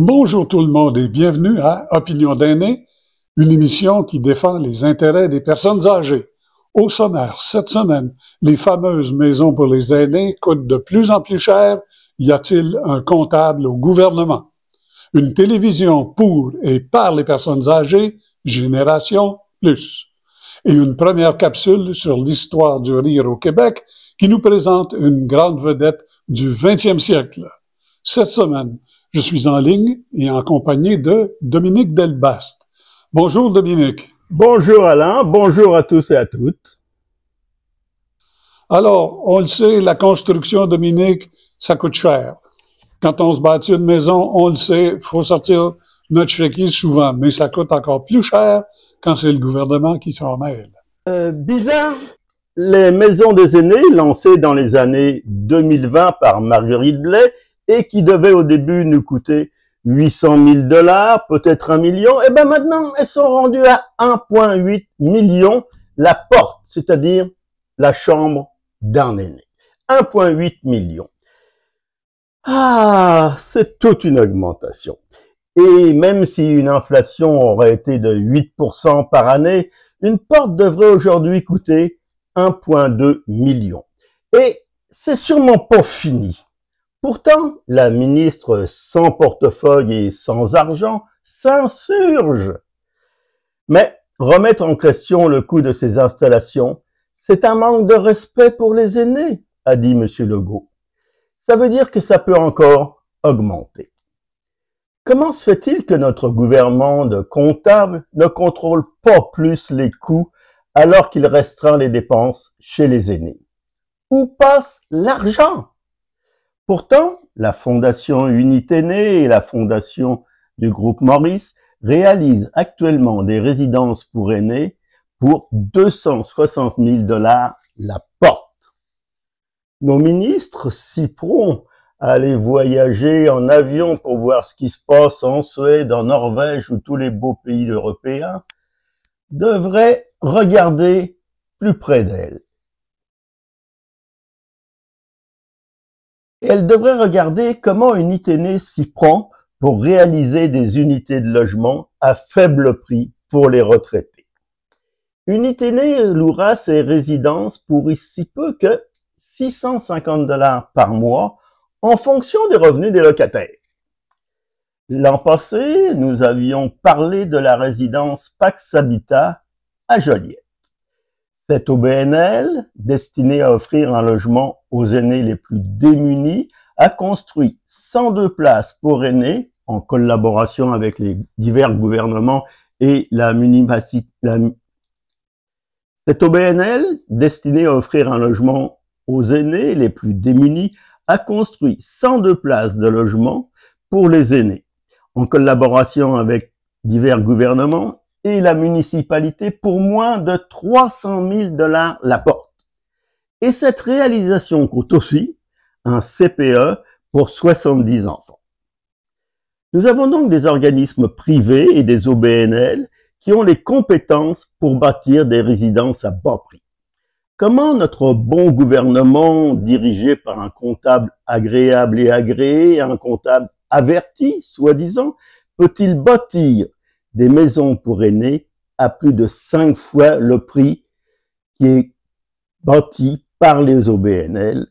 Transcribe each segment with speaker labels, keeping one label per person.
Speaker 1: Bonjour tout le monde et bienvenue à Opinion d'aînés, une émission qui défend les intérêts des personnes âgées. Au sommaire, cette semaine, les fameuses maisons pour les aînés coûtent de plus en plus cher. Y a-t-il un comptable au gouvernement? Une télévision pour et par les personnes âgées, Génération Plus. Et une première capsule sur l'histoire du rire au Québec qui nous présente une grande vedette du 20e siècle. Cette semaine, je suis en ligne et en compagnie de Dominique Delbast. Bonjour Dominique.
Speaker 2: Bonjour Alain, bonjour à tous et à toutes.
Speaker 1: Alors, on le sait, la construction, Dominique, ça coûte cher. Quand on se bâtit une maison, on le sait, il faut sortir notre chéquier souvent, mais ça coûte encore plus cher quand c'est le gouvernement qui s'en mêle.
Speaker 2: Bizarre, les maisons des aînés, lancées dans les années 2020 par Marguerite Blais, et qui devaient au début nous coûter 800 000 $, peut-être 1 million, et bien maintenant, elles sont rendues à 1,8 million la porte, c'est-à-dire la chambre d'un aîné. 1,8 million. Ah, c'est toute une augmentation. Et même si une inflation aurait été de 8% par année, une porte devrait aujourd'hui coûter 1,2 million. Et c'est sûrement pas fini. Pourtant, la ministre sans portefeuille et sans argent s'insurge. Mais remettre en question le coût de ces installations, c'est un manque de respect pour les aînés, a dit M. Legault. Ça veut dire que ça peut encore augmenter. Comment se fait-il que notre gouvernement de comptables ne contrôle pas plus les coûts alors qu'il restreint les dépenses chez les aînés? Où passe l'argent? Pourtant, la Fondation Unité Aînés et la Fondation du groupe Maurice réalisent actuellement des résidences pour aînés pour 260 000 $ la porte. Nos ministres, si prompts à aller voyager en avion pour voir ce qui se passe en Suède, en Norvège ou tous les beaux pays européens, devraient regarder plus près d'elles. Et elle devrait regarder comment une unité aînée s'y prend pour réaliser des unités de logement à faible prix pour les retraités. Unité aînée louera ses résidences pour si peu que 650 $ par mois en fonction des revenus des locataires. L'an passé, nous avions parlé de la résidence Pax Habitat à Joliette. Cette OBNL, destinée à offrir un logement aux aînés les plus démunis, a construit 102 places pour aînés en collaboration avec les divers gouvernements et la municipalité. Cette OBNL, destinée à offrir un logement aux aînés les plus démunis, a construit 102 places de logement pour les aînés en collaboration avec divers gouvernements et la municipalité pour moins de 300 000 $ la porte. Et cette réalisation coûte aussi un CPE pour 70 enfants. Nous avons donc des organismes privés et des OBNL qui ont les compétences pour bâtir des résidences à bas prix. Comment notre bon gouvernement, dirigé par un comptable agréable et agréé, un comptable averti, soi-disant, peut-il bâtir des maisons pour aînés à plus de 5 fois le prix qui est bâti par les OBNL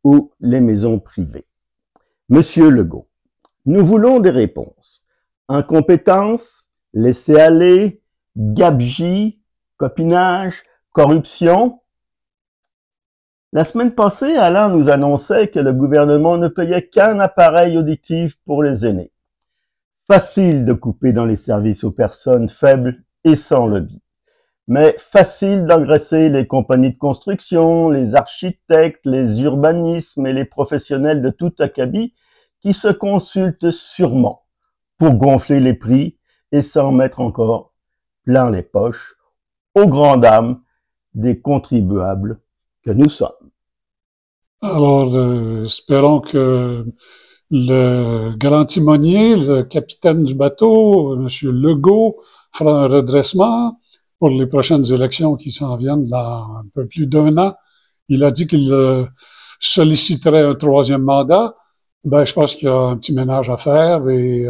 Speaker 2: ou les maisons privées? Monsieur Legault, nous voulons des réponses. Incompétence, laisser aller, gabegie, copinage, corruption. La semaine passée, Alain nous annonçait que le gouvernement ne payait qu'un appareil auditif pour les aînés. Facile de couper dans les services aux personnes faibles et sans lobby. Mais facile d'engraisser les compagnies de construction, les architectes, les urbanismes et les professionnels de tout acabit qui se consultent sûrement pour gonfler les prix et s'en mettre encore plein les poches aux grandes dames des contribuables que nous sommes.
Speaker 1: Alors, espérons que le grand timonier, le capitaine du bateau, M. Legault, fera un redressement pour les prochaines élections qui s'en viennent dans un peu plus d'1 an. Il a dit qu'il solliciterait un 3e mandat. Ben, je pense qu'il y a un petit ménage à faire et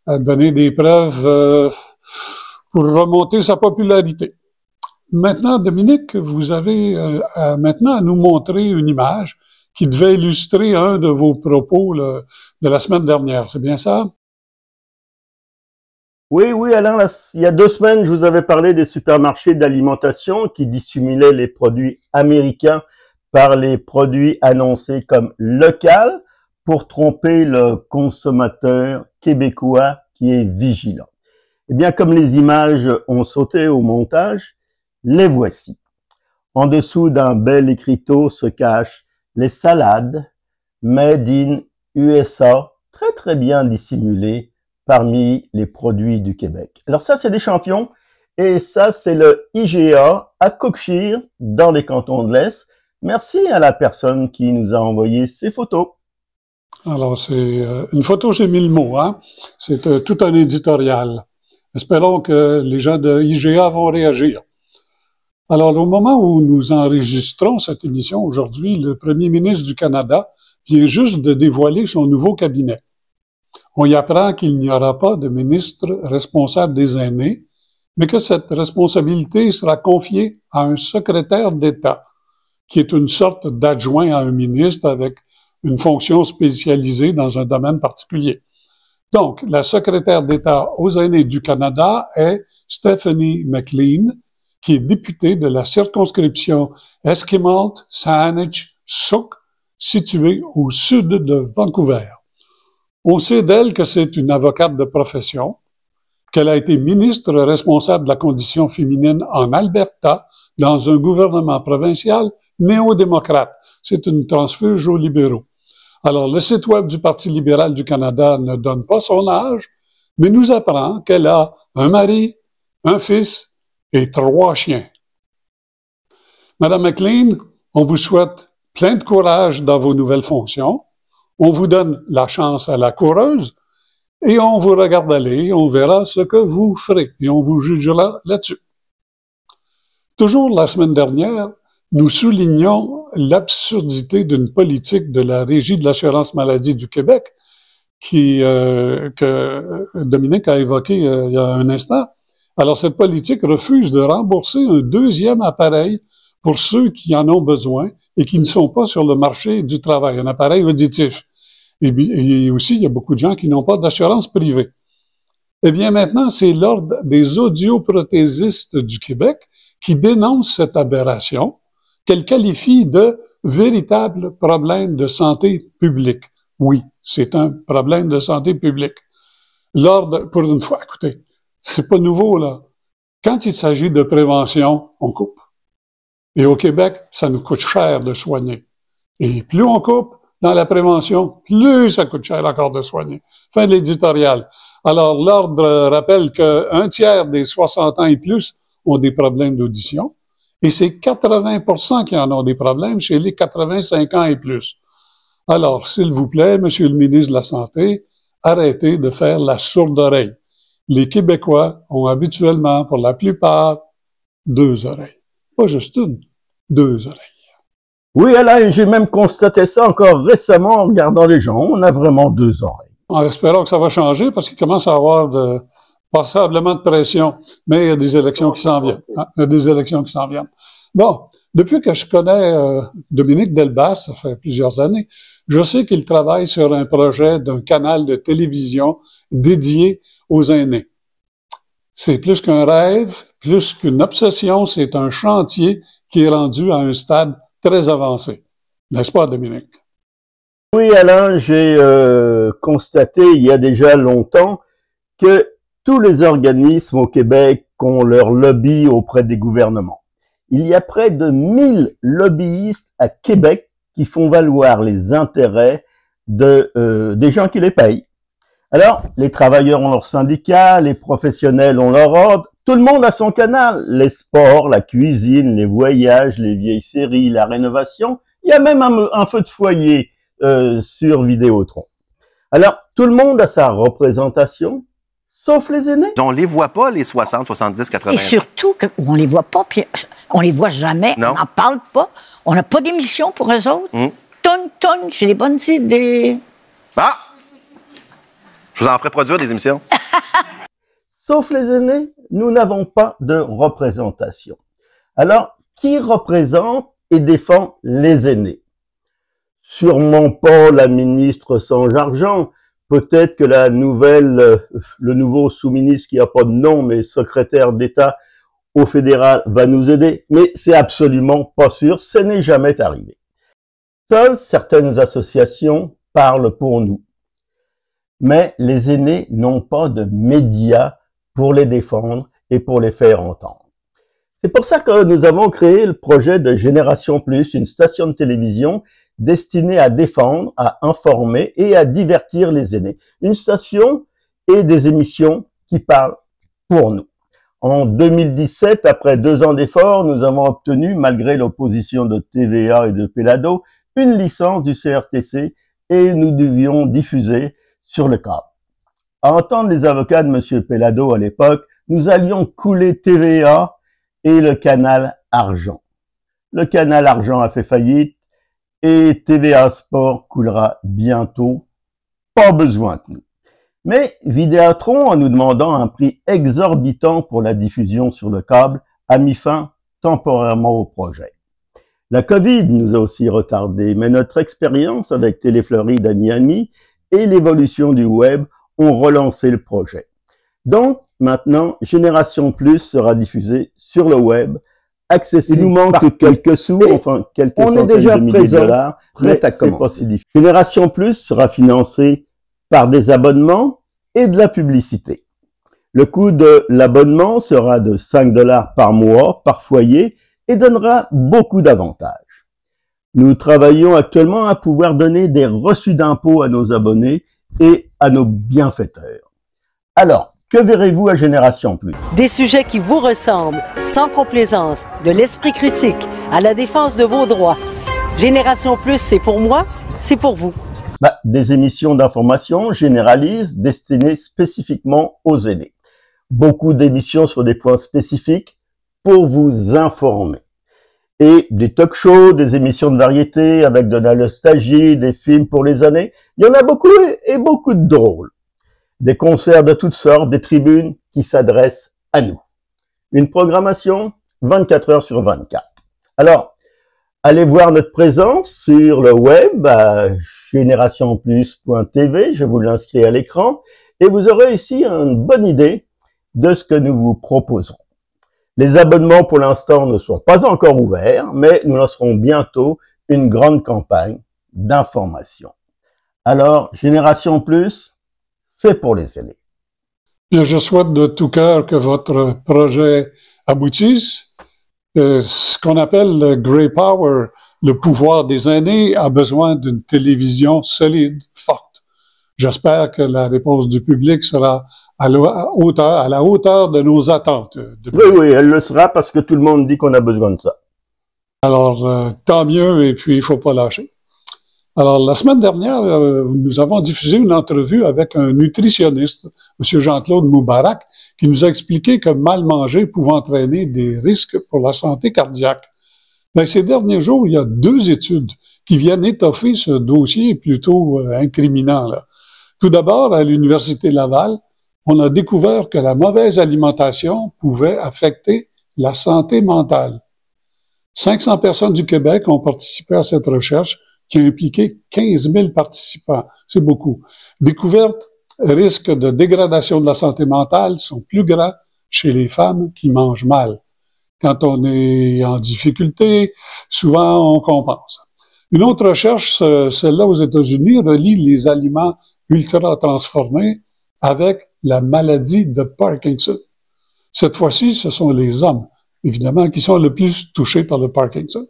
Speaker 1: à donner des preuves pour remonter sa popularité. Maintenant, Dominique, vous avez maintenant à nous montrer une image qui devait illustrer un de vos propos de la semaine dernière. C'est bien ça?
Speaker 2: Oui, oui, Alain, il y a 2 semaines, je vous avais parlé des supermarchés d'alimentation qui dissimulaient les produits américains par les produits annoncés comme locaux pour tromper le consommateur québécois qui est vigilant. Eh bien, comme les images ont sauté au montage, les voici. En dessous d'un bel écriteau se cachent les salades Made in USA, très très bien dissimulées parmi les produits du Québec. Alors ça, c'est des champions, et ça, c'est le IGA à Cookshire, dans les cantons de l'Est. Merci à la personne qui nous a envoyé ces photos.
Speaker 1: Alors, c'est une photo, j'ai mis le mot, hein? C'est tout un éditorial. Espérons que les gens de IGA vont réagir. Alors, au moment où nous enregistrons cette émission aujourd'hui, le premier ministre du Canada vient juste de dévoiler son nouveau cabinet. On y apprend qu'il n'y aura pas de ministre responsable des aînés, mais que cette responsabilité sera confiée à un secrétaire d'État, qui est une sorte d'adjoint à un ministre avec une fonction spécialisée dans un domaine particulier. Donc, la secrétaire d'État aux aînés du Canada est Stephanie McLean, qui est députée de la circonscription Esquimalt-Saanich-Sooke, située au sud de Vancouver. On sait d'elle que c'est une avocate de profession, qu'elle a été ministre responsable de la condition féminine en Alberta dans un gouvernement provincial néo-démocrate. C'est une transfuge aux libéraux. Alors, le site web du Parti libéral du Canada ne donne pas son âge, mais nous apprend qu'elle a un mari, un fils et 3 chiens. Madame McLean, on vous souhaite plein de courage dans vos nouvelles fonctions. On vous donne la chance à la coureuse et on vous regarde aller, on verra ce que vous ferez et on vous jugera là-dessus. Toujours la semaine dernière, nous soulignons l'absurdité d'une politique de la Régie de l'assurance maladie du Québec que Dominique a évoqué il y a un instant. Alors, cette politique refuse de rembourser un 2e appareil pour ceux qui en ont besoin et qui ne sont pas sur le marché du travail, un appareil auditif. Et aussi, il y a beaucoup de gens qui n'ont pas d'assurance privée. Eh bien, maintenant, c'est l'Ordre des audioprothésistes du Québec qui dénonce cette aberration qu'elle qualifie de véritable problème de santé publique. Oui, c'est un problème de santé publique. L'Ordre, pour une fois, écoutez, c'est pas nouveau, là. Quand il s'agit de prévention, on coupe. Et au Québec, ça nous coûte cher de soigner. Et plus on coupe dans la prévention, plus ça coûte cher encore de soigner. Fin de l'éditorial. Alors, l'Ordre rappelle qu'un tiers des 60 ans et plus ont des problèmes d'audition, et c'est 80% qui en ont des problèmes chez les 85 ans et plus. Alors, s'il vous plaît, Monsieur le ministre de la Santé, arrêtez de faire la sourde oreille. Les Québécois ont habituellement, pour la plupart, 2 oreilles. Pas juste une, 2 oreilles.
Speaker 2: Oui, Alain, j'ai même constaté ça encore récemment en regardant les gens. On a vraiment 2 oreilles.
Speaker 1: En espérant que ça va changer parce qu'il commence à avoir passablement de pression. Mais il y a des élections qui s'en viennent. Hein? Il y a des élections qui s'en viennent. Bon, depuis que je connais Dominique Delbas, ça fait plusieurs années, je sais qu'il travaille sur un projet d'un canal de télévision dédié aux aînés. C'est plus qu'un rêve, plus qu'une obsession, c'est un chantier qui est rendu à un stade très avancé. N'est-ce pas, Dominique?
Speaker 2: Oui, Alain, j'ai constaté il y a déjà longtemps que tous les organismes au Québec ont leur lobby auprès des gouvernements. Il y a près de 1000 lobbyistes à Québec qui font valoir les intérêts des gens qui les payent. Alors, les travailleurs ont leur syndicat, les professionnels ont leur ordre, tout le monde a son canal. Les sports, la cuisine, les voyages, les vieilles séries, la rénovation. Il y a même un feu de foyer sur Vidéotron. Alors, tout le monde a sa représentation, sauf les aînés.
Speaker 3: On les voit pas, les 60, 70, 80.
Speaker 4: Et surtout, on les voit pas, puis on les voit jamais,
Speaker 3: non.
Speaker 4: On n'en parle pas, on n'a pas d'émission pour eux autres. Tong, tong, j'ai des bonnes idées.
Speaker 3: Ah! Je vous en ferai produire des émissions.
Speaker 2: Sauf les aînés, nous n'avons pas de représentation. Alors, qui représente et défend les aînés? Sûrement pas la ministre sans argent. Peut-être que le nouveau sous-ministre qui n'a pas de nom, mais secrétaire d'État au fédéral va nous aider. Mais c'est absolument pas sûr, ce n'est jamais arrivé. Seules certaines associations parlent pour nous. Mais les aînés n'ont pas de médias pour les défendre et pour les faire entendre. C'est pour ça que nous avons créé le projet de Génération Plus, une station de télévision destinée à défendre, à informer et à divertir les aînés. Une station et des émissions qui parlent pour nous. En 2017, après 2 ans d'efforts, nous avons obtenu, malgré l'opposition de TVA et de Pelado, une licence du CRTC et nous devions diffuser sur le câble. À entendre les avocats de M. Pelado à l'époque, nous allions couler TVA et le canal Argent. Le canal Argent a fait faillite et TVA Sport coulera bientôt. Pas besoin de nous. Mais Vidéotron, en nous demandant un prix exorbitant pour la diffusion sur le câble, a mis fin temporairement au projet. La Covid nous a aussi retardé, mais notre expérience avec Téléfloride à Miami et l'évolution du web ont relancé le projet. Donc, maintenant, Génération Plus sera diffusée sur le web, accessible. Il nous manque quelques sous, enfin quelques centaines de milliers de dollars, prêt à commencer. Génération Plus sera financée par des abonnements et de la publicité. Le coût de l'abonnement sera de 5 $ par mois, par foyer, et donnera beaucoup d'avantages. Nous travaillons actuellement à pouvoir donner des reçus d'impôts à nos abonnés et à nos bienfaiteurs. Alors, que verrez-vous à Génération Plus?
Speaker 5: Des sujets qui vous ressemblent, sans complaisance, de l'esprit critique, à la défense de vos droits. Génération Plus, c'est pour moi, c'est pour vous.
Speaker 2: Des émissions d'information généralistes destinées spécifiquement aux aînés. Beaucoup d'émissions sur des points spécifiques pour vous informer. Et des talk shows, des émissions de variété avec de la nostalgie, des films pour les aînés. Il y en a beaucoup et beaucoup de drôles. Des concerts de toutes sortes, des tribunes qui s'adressent à nous. Une programmation 24 heures sur 24. Alors, allez voir notre présence sur le web à générationplus.tv, je vous l'inscris à l'écran, et vous aurez ici une bonne idée de ce que nous vous proposons. Les abonnements pour l'instant ne sont pas encore ouverts, mais nous lancerons bientôt une grande campagne d'information. Alors, Génération Plus, c'est pour les aînés.
Speaker 1: Bien, je souhaite de tout cœur que votre projet aboutisse. Ce qu'on appelle le Grey Power, le pouvoir des aînés, a besoin d'une télévision solide, forte. J'espère que la réponse du public sera à la hauteur de nos attentes.
Speaker 2: Oui, elle le sera parce que tout le monde dit qu'on a besoin de ça.
Speaker 1: Alors, tant mieux, et puis il faut pas lâcher. Alors, la semaine dernière, nous avons diffusé une entrevue avec un nutritionniste, M. Jean-Claude Moubarak, qui nous a expliqué que mal manger pouvait entraîner des risques pour la santé cardiaque. Mais ces derniers jours, il y a 2 études qui viennent étoffer ce dossier plutôt incriminant, là. Tout d'abord, à l'Université Laval, on a découvert que la mauvaise alimentation pouvait affecter la santé mentale. 500 personnes du Québec ont participé à cette recherche qui a impliqué 15 000 participants. C'est beaucoup. Découvertes, risques de dégradation de la santé mentale sont plus grands chez les femmes qui mangent mal. Quand on est en difficulté, souvent on compense. Une autre recherche, celle-là aux États-Unis, relie les aliments ultra-transformés avec la maladie de Parkinson. Cette fois-ci, ce sont les hommes, évidemment, qui sont le plus touchés par le Parkinson.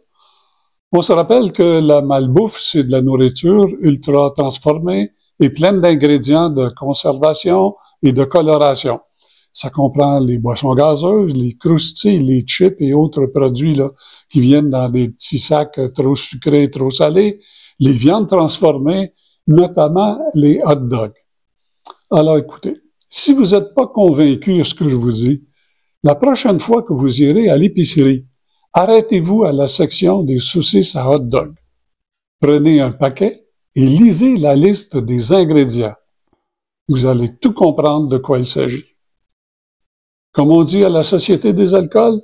Speaker 1: On se rappelle que la malbouffe, c'est de la nourriture ultra-transformée et pleine d'ingrédients de conservation et de coloration. Ça comprend les boissons gazeuses, les croustilles, les chips et autres produits là, qui viennent dans des petits sacs trop sucrés, trop salés, les viandes transformées, notamment les hot dogs. Alors écoutez, si vous n'êtes pas convaincu de ce que je vous dis, la prochaine fois que vous irez à l'épicerie, arrêtez-vous à la section des saucisses à hot dog. Prenez un paquet et lisez la liste des ingrédients. Vous allez tout comprendre de quoi il s'agit. Comme on dit à la Société des alcools,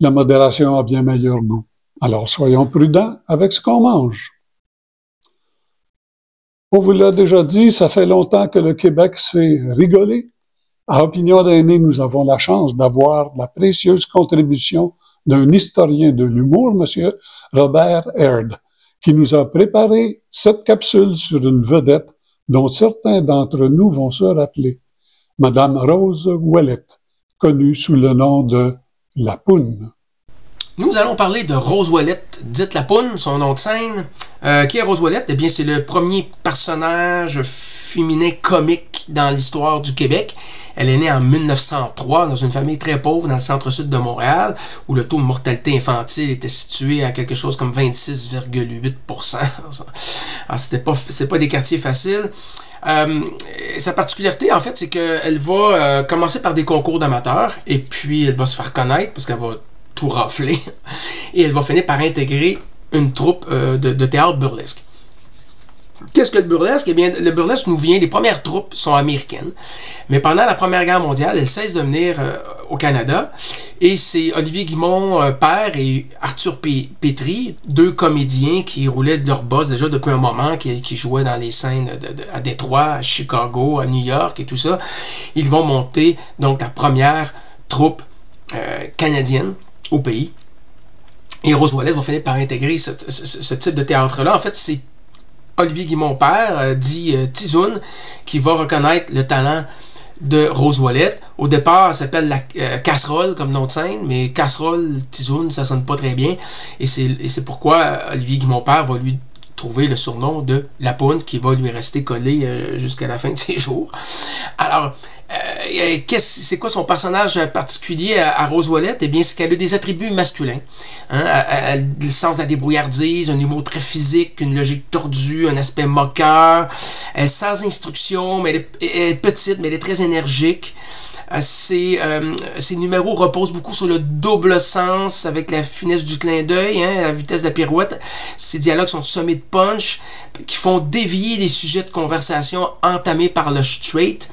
Speaker 1: la modération a bien meilleur goût. Alors soyons prudents avec ce qu'on mange. On vous l'a déjà dit, ça fait longtemps que le Québec s'est rigolé. À Opinion d'aînés, nous avons la chance d'avoir la précieuse contribution d'un historien de l'humour, M. Robert Aird, qui nous a préparé cette capsule sur une vedette dont certains d'entre nous vont se rappeler, Madame Rose Ouellette, connue sous le nom de La Poune.
Speaker 6: Nous allons parler de Rose Ouellette, dite La Poune, son nom de scène. Qui est Rose Ouellette? Eh bien, c'est le premier personnage féminin comique dans l'histoire du Québec. Elle est née en 1903 dans une famille très pauvre dans le centre-sud de Montréal, où le taux de mortalité infantile était situé à quelque chose comme 26,8%. Alors, c'est pas des quartiers faciles. Sa particularité, en fait, c'est qu'elle va commencer par des concours d'amateurs, et puis elle va se faire connaître, parce qu'elle va tout rafler, et elle va finir par intégrer une troupe de théâtre burlesque. Qu'est-ce que le burlesque? Eh bien, le burlesque nous vient, les premières troupes sont américaines, mais pendant la Première Guerre mondiale, elles cessent de venir au Canada, et c'est Olivier Guimond, père, et Arthur Petry, deux comédiens qui roulaient de leur boss déjà depuis un moment, qui jouaient dans les scènes à Détroit, à Chicago, à New York et tout ça. Ils vont monter donc la première troupe canadienne au pays. Et Rose Ouellette va finir par intégrer ce type de théâtre-là. En fait, c'est Olivier Guimond père, dit Tizoun, qui va reconnaître le talent de Rose Ouellette. Au départ, elle s'appelle la Casserole comme nom de scène, mais Casserole, Tizoun, ça sonne pas très bien. Et c'est pourquoi Olivier Guimond père va lui trouver le surnom de La Poune, qui va lui rester collé jusqu'à la fin de ses jours. Alors, c'est quoi son personnage particulier à Rose Ouellette? Eh bien, c'est qu'elle a des attributs masculins. Hein? Elle a le sens de la débrouillardise, un humour très physique, une logique tordue, un aspect moqueur. Elle est sans instruction, mais elle est petite, mais elle est très énergique. Ses numéros reposent beaucoup sur le double sens avec la finesse du clin d'œil, hein, la vitesse de la pirouette. Ses dialogues sont semés de punch qui font dévier les sujets de conversation entamés par le straight.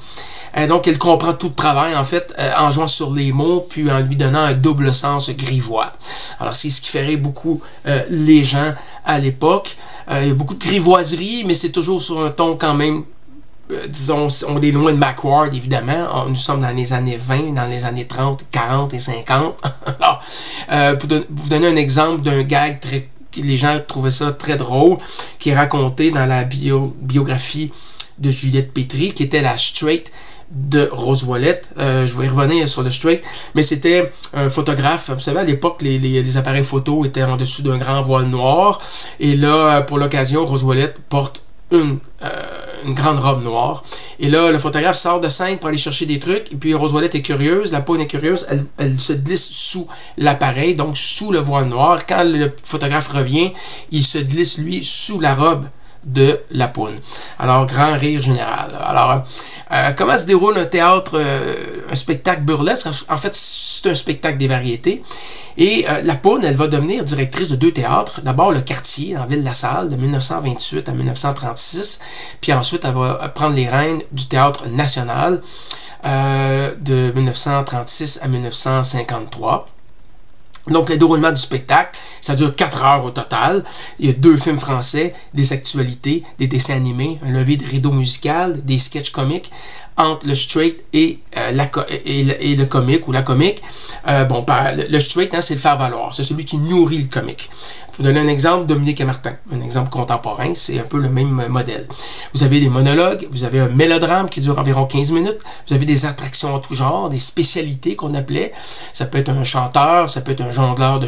Speaker 6: Donc, elle comprend tout le travail, en fait, en jouant sur les mots, puis en lui donnant un double sens grivois. Alors, c'est ce qui ferait beaucoup les gens à l'époque. Il y a beaucoup de grivoiserie, mais c'est toujours sur un ton quand même, disons, on est loin de Macquarie, évidemment. Nous sommes dans les années 20, dans les années 30, 40 et 50. Alors, pour vous donner un exemple d'un gag les gens trouvaient ça très drôle, qui est raconté dans la biographie de Juliette Petry, qui était la straight de Rose Ouellette. Je vais y revenir sur le straight, mais c'était un photographe. Vous savez, à l'époque, les appareils photo étaient en dessous d'un grand voile noir, et là, pour l'occasion, Rose Ouellette porte une grande robe noire. Et là, le photographe sort de scène pour aller chercher des trucs, et puis Rose Ouellette est curieuse, La Poune est curieuse, elle se glisse sous l'appareil, donc sous le voile noir. Quand le photographe revient, il se glisse, lui, sous la robe de La Poune. Alors, grand rire général. Alors, comment se déroule un théâtre, un spectacle burlesque? En fait, c'est un spectacle des variétés. Et La Poune, elle va devenir directrice de deux théâtres. D'abord, le Quartier, en Ville-la-Salle, de 1928 à 1936. Puis ensuite, elle va prendre les rênes du Théâtre National de 1936 à 1953. Donc, le déroulement du spectacle, ça dure 4 heures au total. Il y a 2 films français, des actualités, des dessins animés, un lever de rideau musical, des sketchs comiques entre le straight et le comique ou la comique. Le straight, hein, c'est le faire-valoir. C'est celui qui nourrit le comique. Pour vous donner un exemple, Dominique et Martin, un exemple contemporain, c'est un peu le même modèle. Vous avez des monologues, vous avez un mélodrame qui dure environ 15 minutes, vous avez des attractions en tout genre, des spécialités qu'on appelait. Ça peut être un chanteur, ça peut être un jongleur,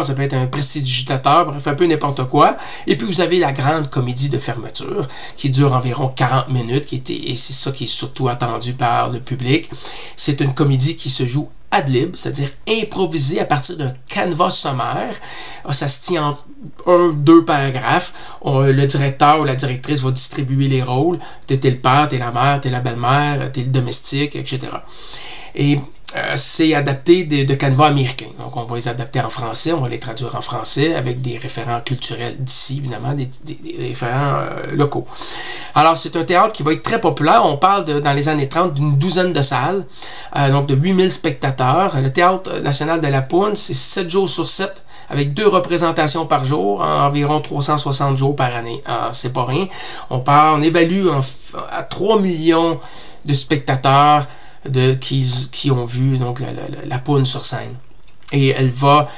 Speaker 6: ça peut être un prestidigitateur, bref, un peu n'importe quoi. Et puis vous avez la grande comédie de fermeture qui dure environ 40 minutes, et c'est ça qui est surtout attendu par le public. C'est une comédie qui se joue ad lib, c'est-à-dire improvisé à partir d'un canevas sommaire. Ça se tient en 1-2 paragraphes. Le directeur ou la directrice va distribuer les rôles. T'es le père, t'es la mère, t'es la belle-mère, t'es le domestique, etc. Et c'est adapté de canevas américains. Donc, on va les adapter en français, on va les traduire en français avec des référents culturels d'ici, évidemment, des référents locaux. Alors, c'est un théâtre qui va être très populaire. On parle, dans les années 30, d'une douzaine de salles, donc de 8000 spectateurs. Le Théâtre national de la Poune, c'est 7 jours sur 7, avec 2 représentations par jour, environ 360 jours par année. C'est pas rien. On évalue à 3 millions de spectateurs qui ont vu donc la Poune sur scène. Et elle va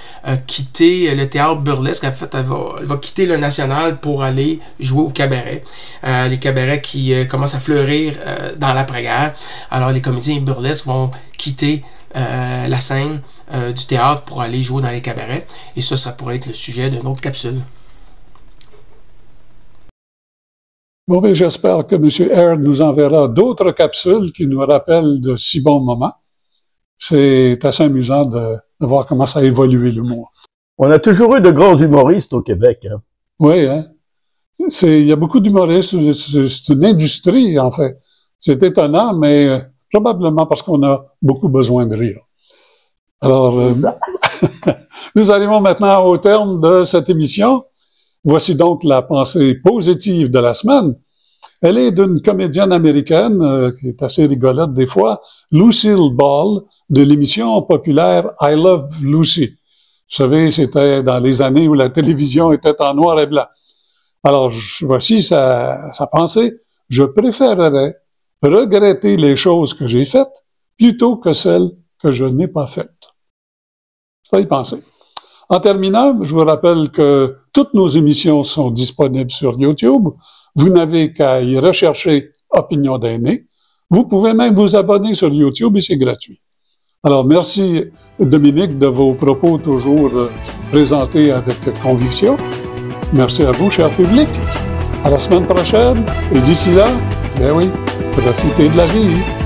Speaker 6: quitter le théâtre burlesque. En fait, elle va quitter le national pour aller jouer au cabaret. Les cabarets qui commencent à fleurir dans l'après-guerre. Alors, les comédiens burlesques vont quitter la scène du théâtre pour aller jouer dans les cabarets. Et ça pourrait être le sujet d'une autre capsule.
Speaker 1: Bon, mais j'espère que M. Aird nous enverra d'autres capsules qui nous rappellent de si bons moments. C'est assez amusant de voir comment ça a évolué l'humour.
Speaker 2: On a toujours eu de grands humoristes au Québec. Hein?
Speaker 1: Oui, hein? Il y a beaucoup d'humoristes. C'est une industrie, en fait. C'est étonnant, mais probablement parce qu'on a beaucoup besoin de rire. Alors, nous arrivons maintenant au terme de cette émission. Voici donc la pensée positive de la semaine. Elle est d'une comédienne américaine qui est assez rigolote des fois, Lucille Ball, de l'émission populaire I Love Lucy. Vous savez, c'était dans les années où la télévision était en noir et blanc. Alors, voici sa pensée. Je préférerais regretter les choses que j'ai faites plutôt que celles que je n'ai pas faites. Ça y penser. En terminant, je vous rappelle que toutes nos émissions sont disponibles sur YouTube. Vous n'avez qu'à y rechercher Opinion d'aînés. Vous pouvez même vous abonner sur YouTube et c'est gratuit. Alors, merci Dominique de vos propos toujours présentés avec conviction. Merci à vous, cher public. À la semaine prochaine. Et d'ici là, ben oui, profitez de la vie.